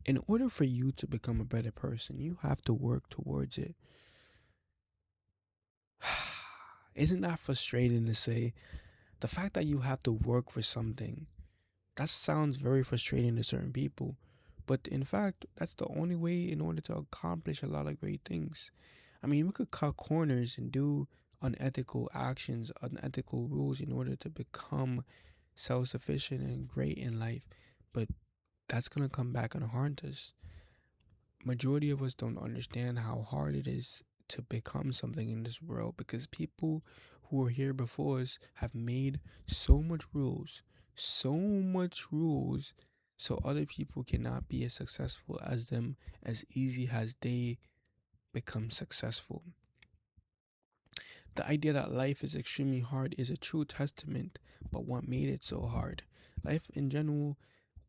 In order for you to become a better person, you have to work towards it. Isn't that frustrating to say? The fact that you have to work for something, that sounds very frustrating to certain people. But in fact, that's the only way in order to accomplish a lot of great things. I mean, we could cut corners and do unethical actions, unethical rules in order to become self sufficient and great in life. But that's going to come back and haunt us. Majority of us don't understand how hard it is to become something in this world because people who were here before us have made so much rules, so other people cannot be as successful as them as easy as they become successful. The idea that life is extremely hard is a true testament, but what made it so hard? Life in general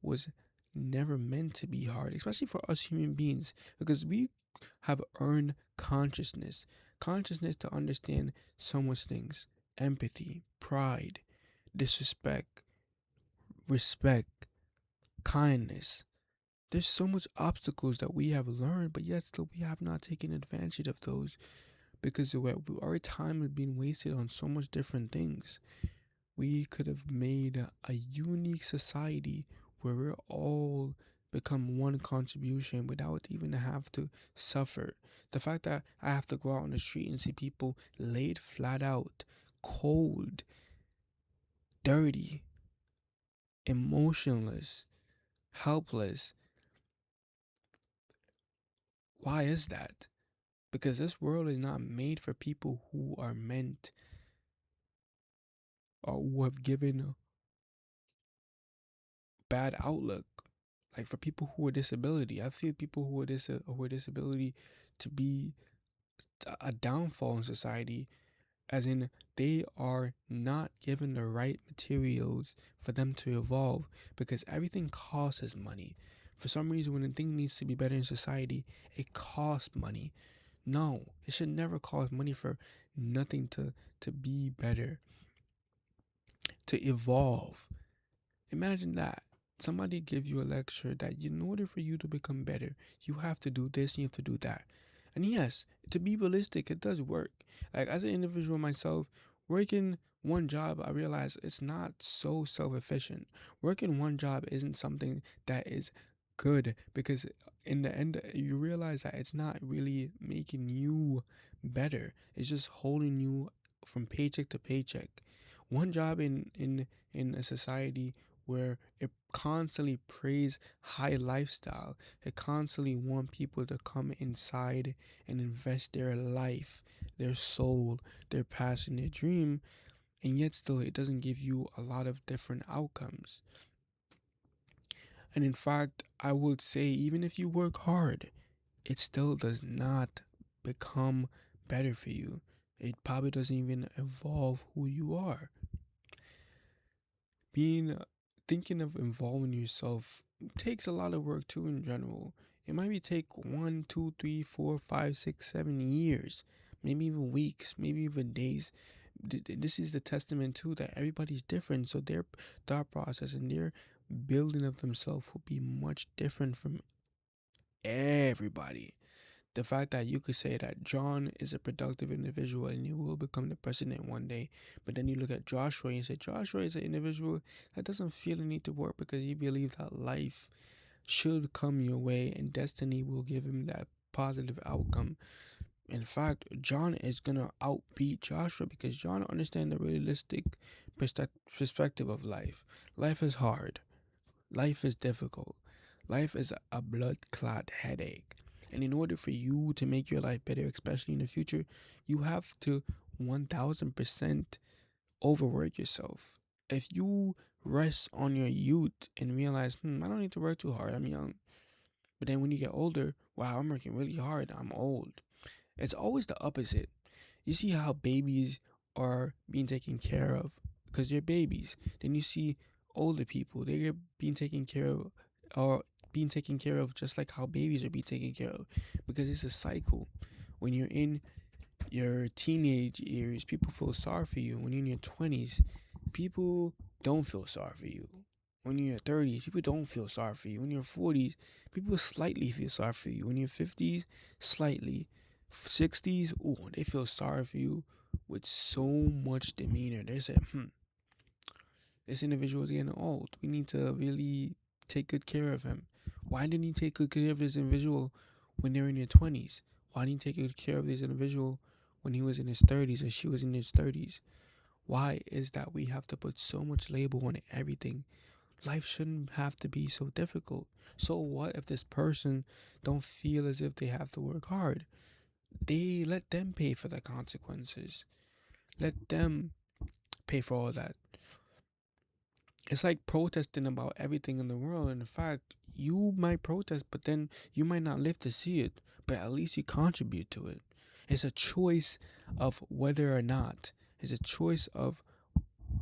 was never meant to be hard, especially for us human beings, because we have earned consciousness to understand so much things: empathy, pride, disrespect, respect, kindness. There's so much obstacles that we have learned, but yet still we have not taken advantage of those because our time has been wasted on so much different things. We could have made a unique society where we're all become one contribution without even have to suffer. The fact that I have to go out on the street and see people laid flat out, cold, dirty, emotionless, helpless. Why is that? Because this world is not made for people who are meant or who have given bad outlook. Like for people who are disability, I feel people who are disability to be a downfall in society, as in they are not given the right materials for them to evolve because everything costs us money. For some reason, when a thing needs to be better in society, it costs money. No, it should never cost money for nothing to be better, to evolve. Imagine that. Somebody give you a lecture that in order for you to become better, you have to do this and you have to do that. And yes, to be realistic, it does work. Like as an individual myself, working one job, I realize it's not so self-efficient. Working one job isn't something that is good because in the end you realize that it's not really making you better. It's just holding you from paycheck to paycheck. One job in a society where it constantly praise high lifestyle. It constantly want people to come inside and invest their life, their soul, their passion, their dream, and yet still it doesn't give you a lot of different outcomes. And in fact, I would say even if you work hard, it still does not become better for you. It probably doesn't even evolve who you are. Being thinking of involving yourself takes a lot of work too in general. It might be take 1, 2, 3, 4, 5, 6, 7 years, maybe even weeks, maybe even days. This is the testament too that everybody's different, so their thought process and their building of themselves will be much different from everybody. The fact that you could say that John is a productive individual and he will become the president one day, but then you look at Joshua and you say Joshua is an individual that doesn't feel the need to work because he believes that life should come your way and destiny will give him that positive outcome. In fact, John is gonna outbeat Joshua because John understands the realistic perspective of life. Life is hard. Life is difficult. Life is a blood clot headache. And in order for you to make your life better, especially in the future, you have to 1000% overwork yourself. If you rest on your youth and realize, I don't need to work too hard, I'm young. But then when you get older, wow, I'm working really hard, I'm old. It's always the opposite. You see how babies are being taken care of because they're babies. Then you see older people, they're being taken care of or being taken care of just like how babies are being taken care of because it's a cycle. When you're in your teenage years, people feel sorry for you. When you're in your 20s, people don't feel sorry for you. When you're in your 30s, people don't feel sorry for you. When you're 40s, people slightly feel sorry for you. When you're 50s, slightly. 60s, oh, they feel sorry for you with so much demeanor. They say, this individual is getting old. We need to really take good care of him. Why didn't you take good care of this individual when they were in their 20s? Why didn't you take good care of this individual when he was in his 30s or she was in his 30s? Why is that we have to put so much label on everything? Life shouldn't have to be so difficult. So what if this person don't feel as if they have to work hard? They let them pay for the consequences. Let them pay for all that. It's like protesting about everything in the world. And in fact, you might protest, but then you might not live to see it. But at least you contribute to it. It's a choice of whether or not. It's a choice of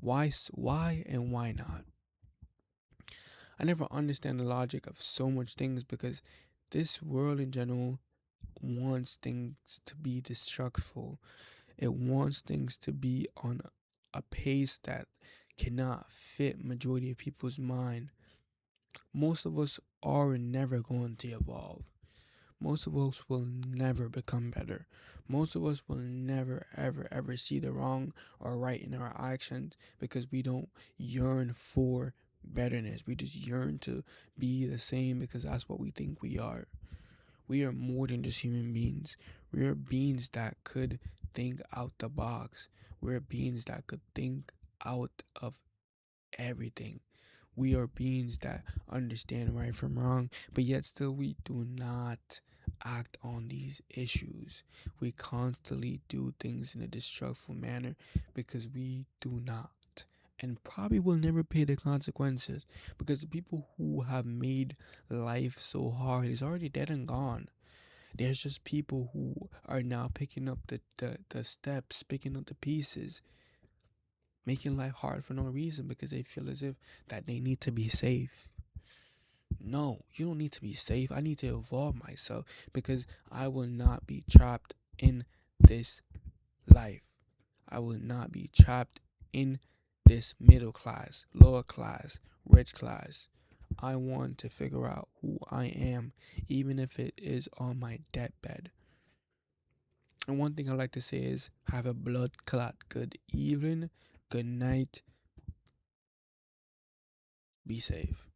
why and why not. I never understand the logic of so much things because this world in general wants things to be destructful. It wants things to be on a pace that cannot fit majority of people's mind. Most of us are never going to evolve. Most of us will never become better. Most of us will never, ever see the wrong or right in our actions because we don't yearn for betterness. We just yearn to be the same because that's what we think we are. We are more than just human beings. We are beings that could think out the box. We're beings that could think out of everything. We are beings that understand right from wrong, but yet still we do not act on these issues. We constantly do things in a destructive manner because we do not and probably will never pay the consequences because the people who have made life so hard is already dead and gone. There's just people who are now picking up the steps, picking up the pieces, making life hard for no reason because they feel as if that they need to be safe. No, you don't need to be safe. I need to evolve myself because I will not be trapped in this life. I will not be trapped in this middle class, lower class, rich class. I want to figure out who I am, even if it is on my deathbed. And one thing I like to say is have a blood clot. Good evening, good night, be safe.